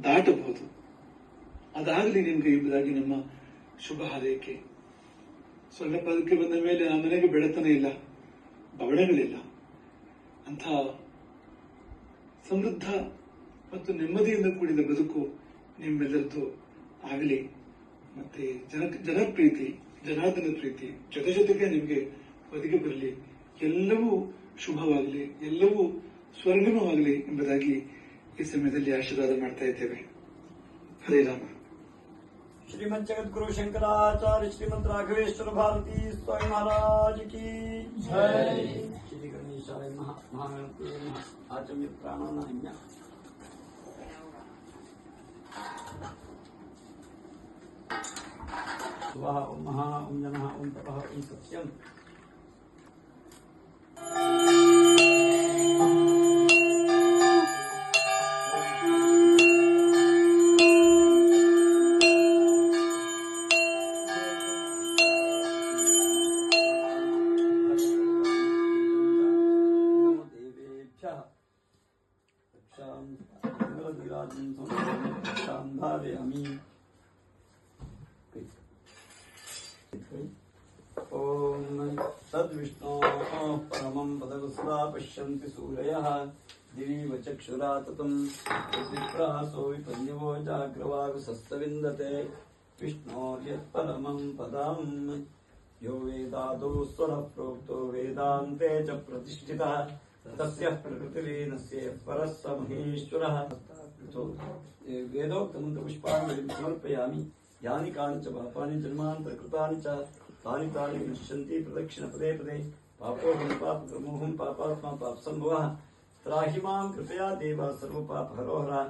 ದಾಟಬಹುದು. ಅದಾಗಲಿ ನಿಮ್ಗೆ ಎಂಬುದಾಗಿ ನಮ್ಮ ಶುಭ ಹಾರೈಕೆ. ಸ್ವಲ್ಪ ಅದಕ್ಕೆ ಬಂದ ಮೇಲೆ ಆ ಮನೆಗೆ ಬೆಳತನ ಇಲ್ಲ, ಬವಣೆಗಳಿಲ್ಲ. ಅಂಥ ಸಮೃದ್ಧ ಮತ್ತು ನೆಮ್ಮದಿಯಿಂದ ಕೂಡಿದ ಬದುಕು ನಿಮ್ಮೆಲ್ಲರದ್ದು ಆಗಲಿ. ಮತ್ತೆ ಜನಪ್ರೀತಿ, ಜನಾರ್ದನ ಪ್ರೀತಿ ಜೊತೆಗೆ ನಿಮಗೆ ಒದಗಿ ಬರಲಿ. ಎಲ್ಲವೂ ಶುಭವಾಗಲಿ, ಎಲ್ಲವೂ ಸ್ವರ್ಗಮವಾಗಲಿ ಎಂಬುದಾಗಿ ಈ ಸಮಯದಲ್ಲಿ ಆಶೀರ್ವಾದ ಮಾಡ್ತಾ ಇದ್ದೇವೆ. ಹರೇ ರಾಮ. श्रीमद जगत गुरु शंकराचार्य श्रीमद राघवेश्वर भारती स्वामी महाराज की जय। श्री गणेशाय महागणपते नमः। आचम्य प्राणानाम्य स्वाहा ओम महा ओम जनः ओम तपः ओम सत्यम्। ओम तद्विष्णो परमं पदवस्ता पश्यन्ति सूरयः दिवीव चक्षुरा ततं तद्विप्रासो विपन्यवो जाग्रवागुसस्तविन्दते विष्णोर्यत्परमं पदं यो वेदादौ स्वरः प्रोक्तो वेदान्ते च प्रतिष्ठितः तस्य प्रकृतिलीनस्य परः स महेश्वरः। वेदोक्तमन्त्रपुष्पाणि समर्पयामि। यानि कानि च पापानि जन्मान्तरकृतानि च तानि तानि विनश्यन्ति प्रदक्षिण पदे पदे। पापोऽहं पापप्रमोहं पापात्मा पापसम्भवः त्राहि मां कृपया देव सर्वपापहरो हरः।